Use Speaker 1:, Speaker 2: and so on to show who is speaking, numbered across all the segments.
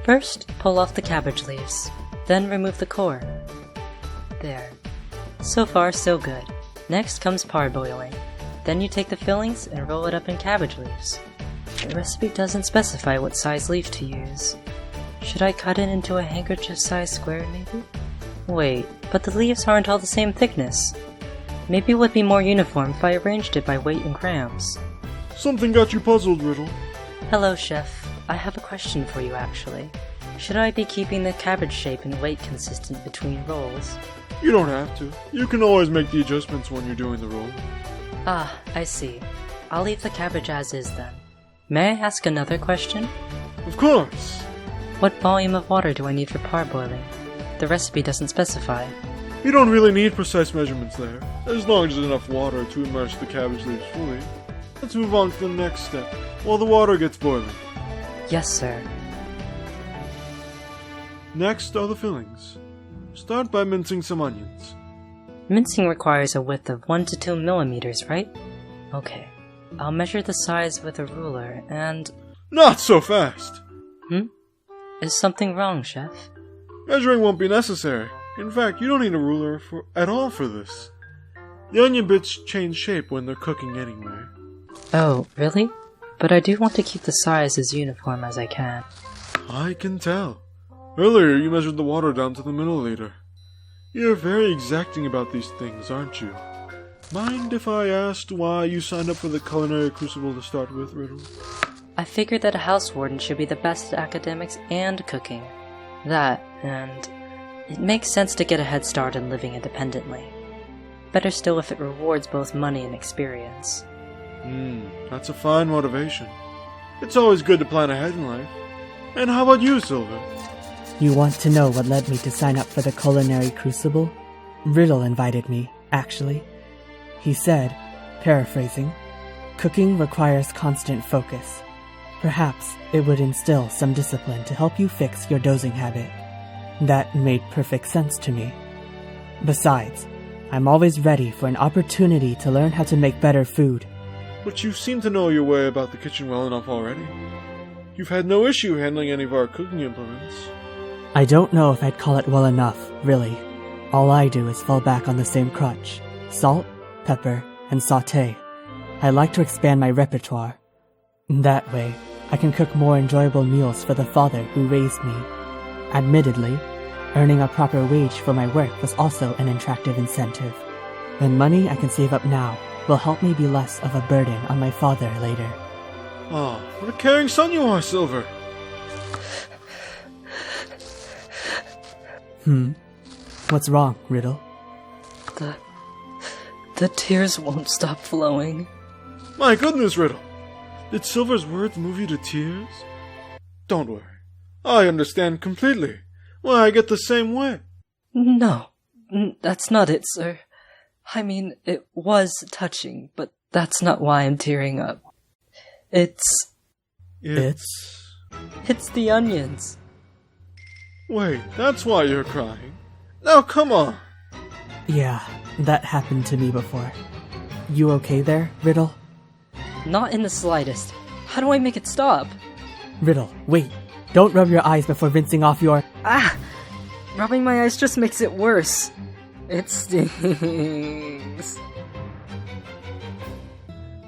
Speaker 1: First, pull off the cabbage leaves, then remove the core. There. So far, so good. Next comes parboiling. Then you take the fillings and roll it up in cabbage leaves. The recipe doesn't specify what size leaf to use. Should I cut it into a handkerchief-sized square, maybe? Wait, but the leaves aren't all the same thickness. Maybe it would be more uniform if I arranged it by weight and grams.
Speaker 2: Something got you puzzled, Riddle.
Speaker 1: Hello, Chef. I have a question for you, actually. Should I be keeping the cabbage shape and weight consistent between rolls?
Speaker 2: You don't have to. You can always make the adjustments when you're doing the roll.
Speaker 1: Ah, I see. I'll leave the cabbage as is then. May I ask another question?
Speaker 2: Of course!
Speaker 1: What volume of water do I need for parboiling? The recipe doesn't specify.
Speaker 2: You don't really need precise measurements there, as long as there's enough water to immerse the cabbage leaves fully. Let's move on to the next step, while the water gets boiling.
Speaker 1: Yes, sir.
Speaker 2: Next are the fillings. Start by mincing some onions.
Speaker 1: Mincing requires a width of 1 to 2 millimeters, right? Okay. I'll measure the size with a ruler and...
Speaker 2: Not so fast!
Speaker 1: Is something wrong, Chef?
Speaker 2: Measuring won't be necessary. In fact, you don't need a ruler at all for this. The onion bits change shape when they're cooking anyway.
Speaker 1: Oh, really? But I do want to keep the size as uniform as I can.
Speaker 2: I can tell. Earlier you measured the water down to the milliliter. You're very exacting about these things, aren't you? Mind if I asked why you signed up for the Culinary Crucible to start with, Riddle?
Speaker 1: I figured that a house warden should be the best at academics and cooking. That, and it makes sense to get a head start in living independently. Better still if it rewards both money and experience.
Speaker 2: That's a fine motivation. It's always good to plan ahead in life. And how about you, Silver?
Speaker 3: You want to know what led me to sign up for the Culinary Crucible? Riddle invited me, actually. He said, paraphrasing, cooking requires constant focus. Perhaps it would instill some discipline to help you fix your dozing habit. That made perfect sense to me. Besides, I'm always ready for an opportunity to learn how to make better food.
Speaker 2: But you seem to know your way about the kitchen well enough already. You've had no issue handling any of our cooking implements.
Speaker 3: I don't know if I'd call it well enough, really. All I do is fall back on the same crutch. Salt, pepper, and sauté. I like to expand my repertoire. That way, I can cook more enjoyable meals for the father who raised me. Admittedly, earning a proper wage for my work was also an attractive incentive. The money I can save up now will help me be less of a burden on my father later.
Speaker 2: Oh, what a caring son you are, Silver!
Speaker 3: What's wrong, Riddle?
Speaker 1: The tears won't stop flowing.
Speaker 2: My goodness, Riddle! Did Silver's words move you to tears? Don't worry. I understand completely. Why, I get the same way.
Speaker 1: No, that's not it, sir. I mean, it was touching, but that's not why I'm tearing up. It's the onions.
Speaker 2: Wait, that's why you're crying. Now come on!
Speaker 3: Yeah, that happened to me before. You okay there, Riddle?
Speaker 1: Not in the slightest. How do I make it stop?
Speaker 3: Riddle, wait. Don't rub your eyes before rinsing off your...
Speaker 1: Ah! Rubbing my eyes just makes it worse. It stings.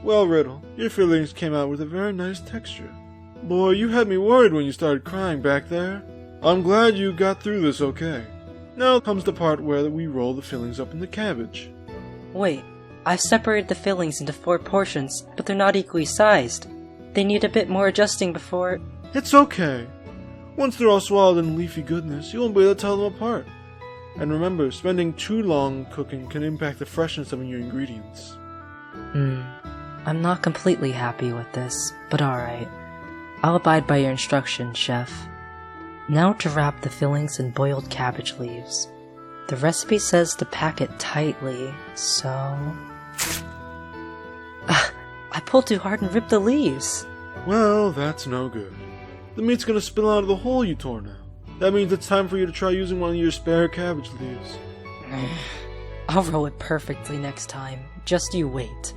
Speaker 2: Well, Riddle, your fillings came out with a very nice texture. Boy, you had me worried when you started crying back there. I'm glad you got through this okay. Now comes the part where we roll the fillings up in the cabbage.
Speaker 1: Wait, I've separated the fillings into 4 portions, but they're not equally sized. They need a bit more adjusting before...
Speaker 2: It's okay. Once they're all swallowed in leafy goodness, you won't be able to tell them apart. And remember, spending too long cooking can impact the freshness of your ingredients.
Speaker 1: I'm not completely happy with this, but alright. I'll abide by your instructions, Chef. Now to wrap the fillings in boiled cabbage leaves. The recipe says to pack it tightly, so... I pulled too hard and ripped the leaves!
Speaker 2: Well, that's no good. The meat's gonna spill out of the hole you tore now. That means it's time for you to try using one of your spare cabbage leaves.
Speaker 1: I'll roll it perfectly next time. Just you wait.